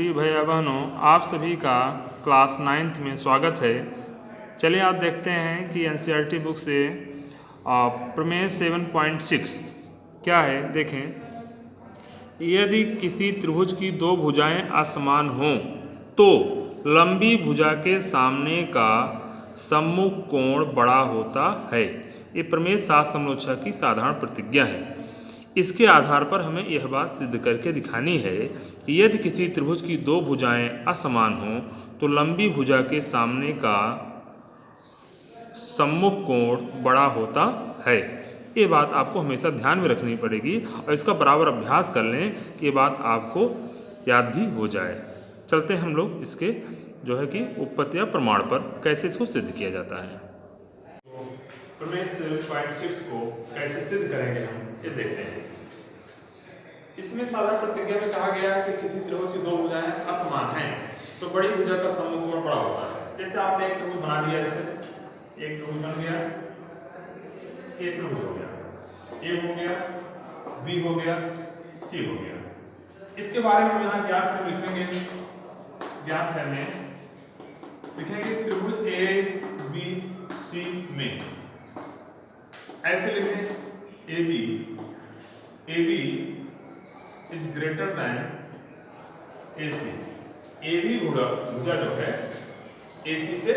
प्रिय भैया बहनों, आप सभी का क्लास 9th में स्वागत है। चलिए आप देखते हैं कि एनसीईआरटी बुक से प्रमेय 7.6 क्या है। देखें, यदि किसी त्रिभुज की दो भुजाएं असमान हों तो लंबी भुजा के सामने का सम्मुख कोण बड़ा होता है। ये प्रमेय 7.6 की साधारण प्रतिज्ञा है। इसके आधार पर हमें यह बात सिद्ध करके दिखानी है कि यदि किसी त्रिभुज की दो भुजाएं असमान हों तो लंबी भुजा के सामने का सम्मुख कोण बड़ा होता है। ये बात आपको हमेशा ध्यान में रखनी पड़ेगी और इसका बराबर अभ्यास कर लें कि ये बात आपको याद भी हो जाए। चलते हैं हम लोग इसके जो है कि उपपत्ति या प्रमाण पर कैसे इसको सिद्ध किया जाता है। तो प्रमेय 7.6 को कैसे सिद्ध करेंगे हम ये देखते हैं। इसमें साधारण प्रतिज्ञा में कहा गया है कि किसी त्रिभुज की दो भुजाएं असमान हैं तो बड़ी भुजा का सम्मुख कोण बड़ा होता है। जैसे आपने एक त्रिभुज बना दिया, ऐसे एक त्रिभुज बन गया, ए त्रिभुज हो गया, ए हो गया, बी हो गया, सी हो गया। इसके बारे में हम यहाँ ज्ञात है लिखेंगे, ज्ञात है में लिखेंगे त्रिभुज ए बी सी में ऐसे लिखें A B is greater than A C. A B भुजा जो है ए सी से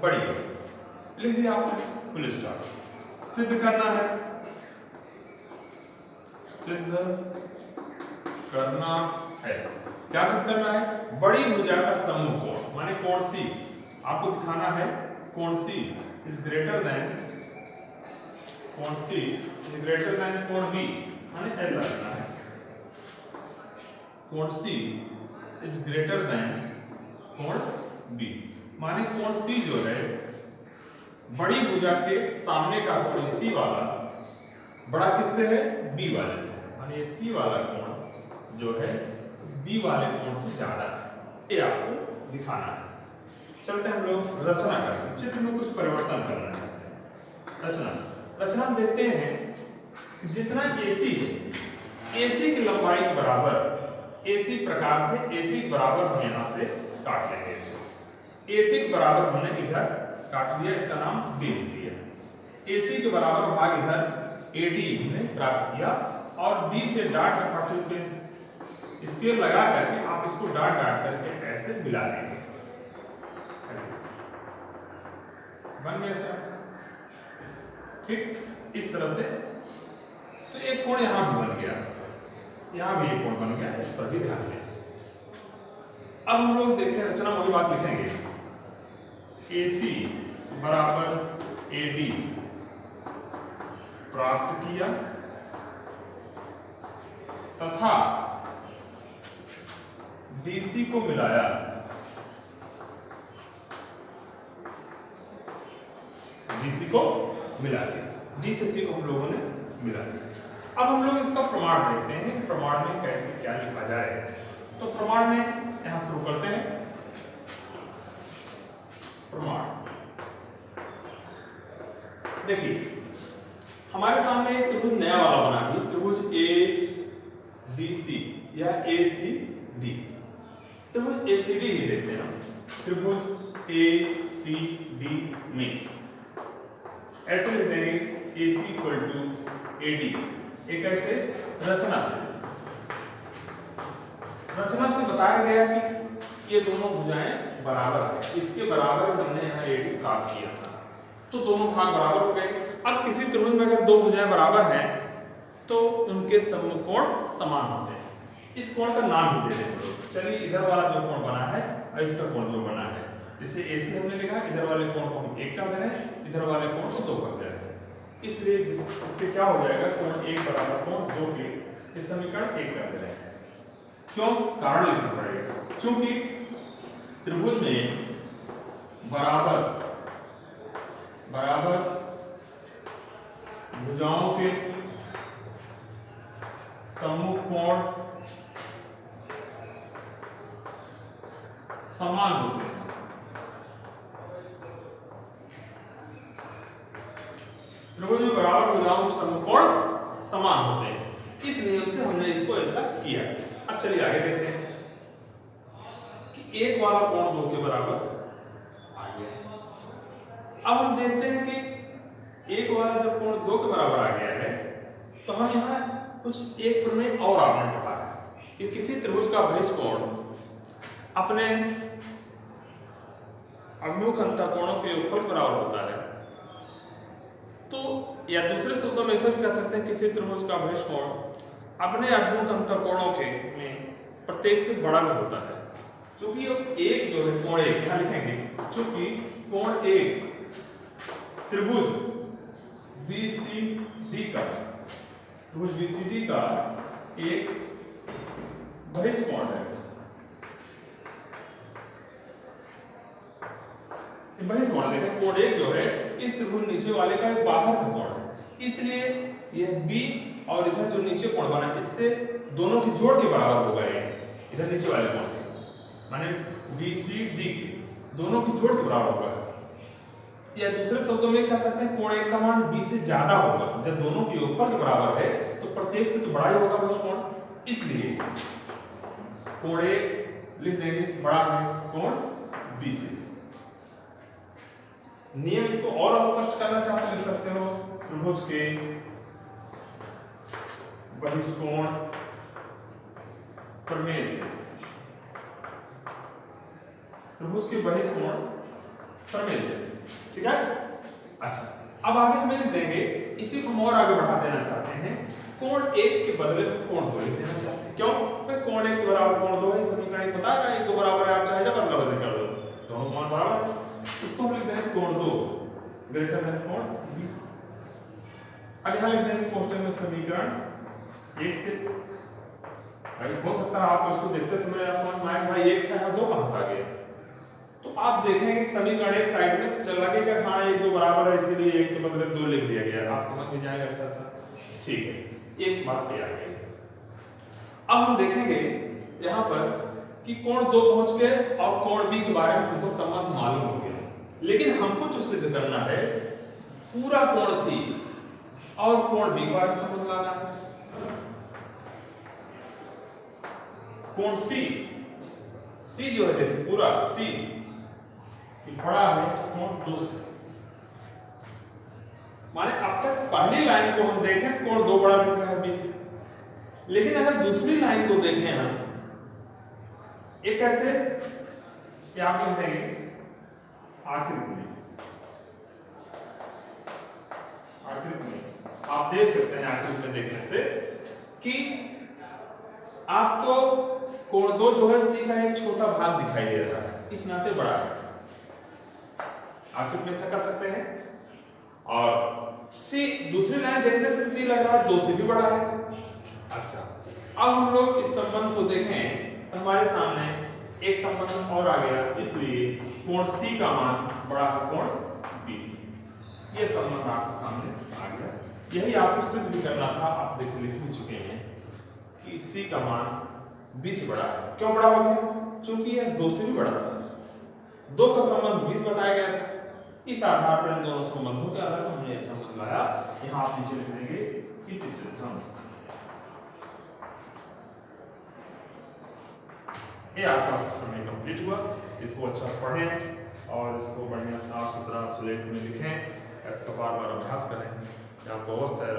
बड़ी है। लिख दिया आपने, फुल स्टॉप। सिद्ध करना है, सिद्ध करना है। क्या सिद्ध करना है? बड़ी भुजा का सम्मुख कोण माने कोण सी आपको दिखाना है। कोण सी इज ग्रेटर देन कोण बी माने ऐसा करना है। कोण सी इज ग्रेटर देन कोण बी माने कोण सी जो है बड़ी भुजा के सामने का कोण सी वाला बड़ा किससे है? बी वाले से। माने ये सी वाला कोण जो है बी वाले कोण से ज्यादा है। ये आपको दिखाना है। चलते हम लोग रचना करते हैं। चित्र में कुछ परिवर्तन करना चाहते हैं। रचना देखते हैं जितना AC की लंबाई के बराबर AC प्रकार से AC के बराबर हम यहाँ से काट लेंगे। AC के बराबर हमने इधर काट दिया, इसका नाम D लिख दिया। AC के बराबर भाग इधर AD हमने प्राप्त किया और D से डाट रखा, फिर स्केल लगा करके आप इसको डाट करके ऐसे मिला लेंगे। ऐसे बन गया सर, ठीक। इस तरह से तो एक कोण यहां भी बन गया, यहां भी एक कोण बन गया, इस पर भी ध्यान दें। अब हम लोग देखते हैं रचना में वही बात लिखेंगे। AC बराबर AD प्राप्त किया तथा DC को मिलाया। DC को मिला दिया, D से C को हम लोगों ने मिला दिया। अब हम लोग इसका प्रमाण देखते हैं कि प्रमाण में कैसे क्या लिखा जाए। तो प्रमाण में यहां शुरू करते हैं। प्रमाण देखिए, हमारे सामने एक त्रिभुज नया वाला बना है, त्रिभुज ADC या ACD। त्रिभुज ACD ही देखते हैं हम। त्रिभुज ACD में ऐसे लिख देंगे AC = AD। एक ऐसे रचना से बताया गया कि ये दोनों भुजाएं बराबर है, इसके बराबर हमने यहाँ AD प्राप्त किया था, तो दोनों भाग बराबर हो गए। अब किसी त्रिभुज में अगर दो भुजाएं बराबर हैं तो उनके सम्मुख कोण समान होते हैं। इस कोण का नाम भी दे देंगे। चलिए, इधर वाला जो कोण बना है और इसका कोण जो बना है, जैसे AC हमने लिखा, इधर वाले कोण को हम 1 कर दे रहे हैं, इधर वाले कोण को 2 कर दे रहे हैं। इसलिए इससे क्या हो जाएगा? कोण 1 बराबर कोण 2 के ये समीकरण 1 कर दे रहे हैं। क्यों? कारण लिखना पड़ेगा, क्योंकि त्रिभुज में बराबर भुजाओं के सम्मुख कोण समान होते हैं। त्रिभुज में बराबर भुजाओं के सम्मुख कोण समान होते हैं। इस नियम से हमने इसको ऐसा किया। अब चलिए आगे देखते हैं। एक वाला कोण 2 के बराबर आ गया। अब हम देखते हैं कि एक वाला जब कोण 2 के बराबर आ गया है तो हम यहाँ कुछ एक प्रमेय और आपने पढ़ा है कि किसी त्रिभुज का बहिष्कोण अपने अभिमुख अंतःकोणों के योगफल के बराबर होता है। तो या दूसरे शब्दों में ऐसा भी कह सकते हैं किसी त्रिभुज का बहिष्कोण अपने अभिमुख अंतःकोणों के में प्रत्येक से बड़ा भी होता है। क्योंकि एक जो है कोण एक यहाँ लिखेंगे, चूंकि कोण एक त्रिभुज BCD का एक बहिष्कोण है। बहिष्कोण देखें, कोण एक जो है इस त्रिभुज नीचे वाले का एक बाहर का कोण है, इसलिए यह B और इधर जो नीचे कोण बना है इससे दोनों के जोड़ के बराबर होगा। ये इधर नीचे वाले कोण के माने BCD के दोनों के जोड़ के बराबर होगा। या दूसरे शब्दों में कह सकते हैं कोण एक का मान B से ज्यादा होगा। जब दोनों के योगफल के बराबर है तो प्रत्येक से तो बड़ा ही होगा बहिष्कोण, इसलिए कोण एक लिख देंगे बड़ा है कोण B से। नियम इसको और स्पष्ट करना चाहते लिख सकते हो, त्रिभुज के बहिष्कोण प्रमेय से, त्रिभुज के बहिष्कोण प्रमेय से, ठीक है। अच्छा, अब आगे हम लिख देंगे, इसी को हम और आगे बढ़ा देना चाहते हैं, कोण एक के बदले में कोण 2 लिख देना चाहते हैं। क्यों? भाई कोण एक के बराबर कोण 2 है, समीकरण एक पता है, एक 2 बराबर है, आप चाहे जब अदला बदल कर दो, दोनों मान बराबर है। इसको हम लिख देंगे कोण 2 ग्रेटर देन कोण B। अब यहाँ लिख देंगे कोष्टक में समीकरण 1 से। भाई हो सकता है आप इसको देखते समय आप समझ में आए भाई 1 था, यहाँ 2 कहाँ से आ गया। तो आप देखेंगे समीकरण एक साइड में तो चल लगेगा हाँ 1 2 बराबर है, इसीलिए 1 के बदले 2 लिख दिया गया। आप समझ में जाएगा अच्छा सा, ठीक है, एक बात ये आ गई। अब हम देखेंगे यहाँ पर कि कोण 2 पहुंच गए और कोण B के बारे में हमको संबंध मालूम हो गया, लेकिन हमको जो सिद्ध करना है पूरा कोण C और कोण B के बारे में संबंध लाना है। कोण C जो है देखिए पूरा C बड़ा है कोण 2 से, माने अब तक पहली लाइन को हम देखें तो कोण 2 बड़ा दिख रहा है B से, लेकिन अगर दूसरी लाइन को देखें हम ये कैसे, क्या आप समझेंगे आकृति में आप देख सकते हैं, आकृति में देखने से कि आपको कोण 2 जो है C का एक छोटा भाग दिखाई दे रहा है, इस नाते बड़ा है, आखिर में ऐसा कर सकते हैं। और C दूसरी लाइन देखने से C लग रहा है 2 से भी बड़ा है। अच्छा, अब हम लोग इस संबंध को देखें तो हमारे सामने एक संबंध और आ गया, इसलिए कोण C का मान बड़ा है कोण B से। ये संबंध आपके सामने आ गया, यही आपको सिद्ध भी करना था। आप देख लिख भी चुके हैं कि C का मान B से बड़ा है। क्यों बड़ा हो गया? क्योंकि यह 2 से भी बड़ा था, 2 का संबंध 20 बताया गया था। इस आधार पर इन दोनों संबंधों के आधार पर हमने यह संबंध लाया। यहाँ आप नीचे लिख देंगे कि ये आपका प्रमेय कंप्लीट हुआ। इसको अच्छा से पढ़ें और इसको बढ़िया साफ सुथरा सुलेख में लिखें, इसका बार बार अभ्यास करें। आपको अवस्था है